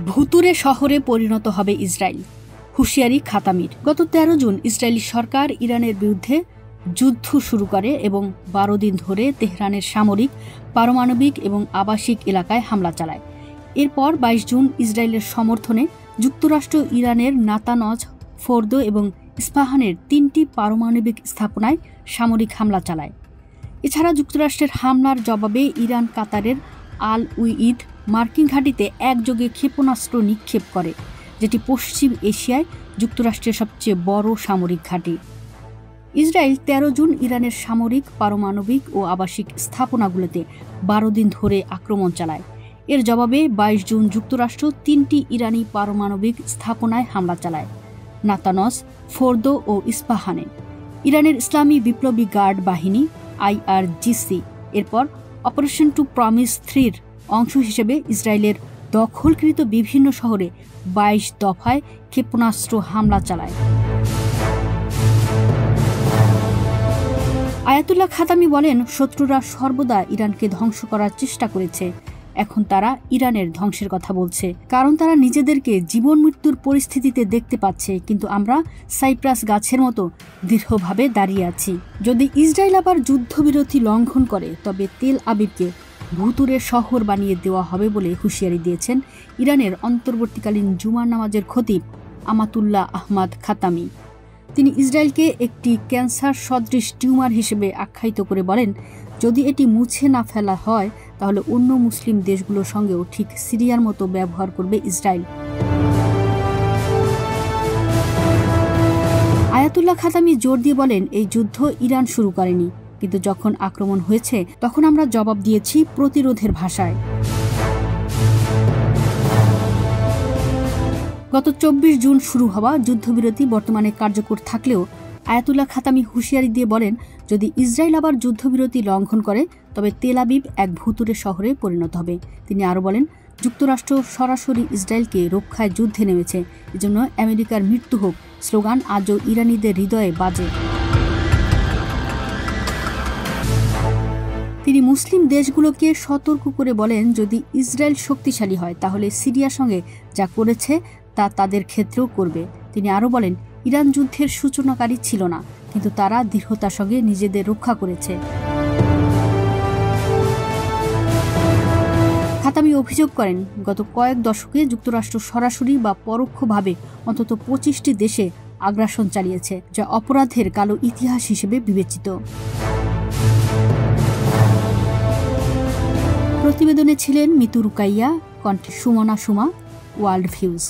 ভুতুরে শহরে পরিণত হবে ইসরায়েল, হুঁশিয়ারি খাতামির। গত ১৩ জুন ইসরায়েলি সরকার ইরানের বিরুদ্ধে যুদ্ধ শুরু করে এবং ১২ দিন ধরে তেহরানের সামরিক, পারমাণবিক এবং আবাসিক এলাকায় হামলা চালায়। এরপর ২২ জুন ইসরায়েলের সমর্থনে যুক্তরাষ্ট্র ইরানের নাতানজ, ফোর্দো এবং ইস্পাহানের ৩টি পারমাণবিক স্থাপনায় সামরিক হামলা চালায়। এছাড়া যুক্তরাষ্ট্রের হামলার জবাবে ইরান কাতারের আল উইদ মার্কিন ঘাঁটিতে একযোগে ক্ষেপণাস্ত্র নিক্ষেপ করে, যেটি পশ্চিম এশিয়ায় যুক্তরাষ্ট্রের সবচেয়ে বড় সামরিক ঘাঁটি। ইসরায়েল ১৩ জুন ইরানের সামরিক, পারমাণবিক ও আবাসিক স্থাপনাগুলোতে ১২ দিন ধরে আক্রমণ চালায়। এর জবাবে ২২ জুন যুক্তরাষ্ট্র ৩টি ইরানি পারমাণবিক স্থাপনায় হামলা চালায়, নাতানজ, ফোর্দো ও ইস্পাহানে। ইরানের ইসলামী বিপ্লবী গার্ড বাহিনী IRGC এরপর অপারেশন টু প্রমিস 3-র অংশ হিসেবে ইসরায়েলের দখলকৃত বিভিন্ন শহরে ২২ দফায় ক্ষেপণাস্ত্র হামলা চালায়। আয়াতুল্লাহ খাতামি বলেন, শত্রুরা সর্বদা ইরানকে ধ্বংস করার চেষ্টা করেছে। এখন তারা ইরানের ধ্বংসের কথা বলছে, কারণ তারা নিজেদেরকে জীবন মৃত্যুর পরিস্থিতিতে দেখতে পাচ্ছে। কিন্তু আমরা সাইপ্রাস গাছের মতো দৃঢ়ভাবে দাঁড়িয়ে আছি। যদি ইসরায়েল আবার যুদ্ধবিরতি লঙ্ঘন করে, তবে তেল আবিবকে ভুতুরে শহর বানিয়ে দেওয়া হবে বলে হুঁশিয়ারি দিয়েছেন ইরানের অন্তর্বর্তীকালীন জুমার নামাজের খতিব আমাতুল্লাহ আহমদ খাতামি। তিনি ইসরায়েলকে একটি ক্যান্সার সদৃশ টিউমার হিসেবে আখ্যায়িত করে বলেন, যদি এটি মুছে না ফেলা হয়, তাহলে অন্য মুসলিম দেশগুলোর সঙ্গেও ঠিক সিরিয়ার মতো ব্যবহার করবে ইসরায়েল। আয়াতুল্লাহ খাতামি জোর দিয়ে বলেন, এই যুদ্ধ ইরান শুরু করেনি, কিন্তু যখন আক্রমণ হয়েছে তখন আমরা জবাব দিয়েছি প্রতিরোধের ভাষায়। গত ২৪ জুন শুরু হওয়া যুদ্ধবিরতি বর্তমানে কার্যকর থাকলেও আয়াতুল্লাহ খাতামি হুঁশিয়ারি দিয়ে বলেন, যদি ইসরায়েল আবার যুদ্ধবিরতি লঙ্ঘন করে, তবে তেল আবিব এক ভুতুরে শহরে পরিণত হবে। তিনি আরও বলেন, যুক্তরাষ্ট্র সরাসরি ইসরায়েলকে রক্ষায় যুদ্ধে নেমেছে, এজন্য আমেরিকার মৃত্যু হোক স্লোগান আজও ইরানিদের হৃদয়ে বাজে। তিনি মুসলিম দেশগুলোকে সতর্ক করে বলেন, যদি ইসরায়েল শক্তিশালী হয়, তাহলে সিরিয়ার সঙ্গে যা করেছে তা তাদের ক্ষেত্রেও করবে। তিনি আরও বলেন, ইরান যুদ্ধের সূচনাকারী ছিল না, কিন্তু তারা দৃঢ়তার সঙ্গে নিজেদের রক্ষা করেছে। খাতামি অভিযোগ করেন, গত কয়েক দশকে যুক্তরাষ্ট্র সরাসরি বা পরোক্ষভাবে অন্তত ২৫টি দেশে আগ্রাসন চালিয়েছে, যা অপরাধের কালো ইতিহাস হিসেবে বিবেচিত। প্রতিবেদনে ছিলেন মিতু রুকাইয়া, কণ্ঠে সুমনা সুমা, ওয়ার্ল্ড ভিউজ।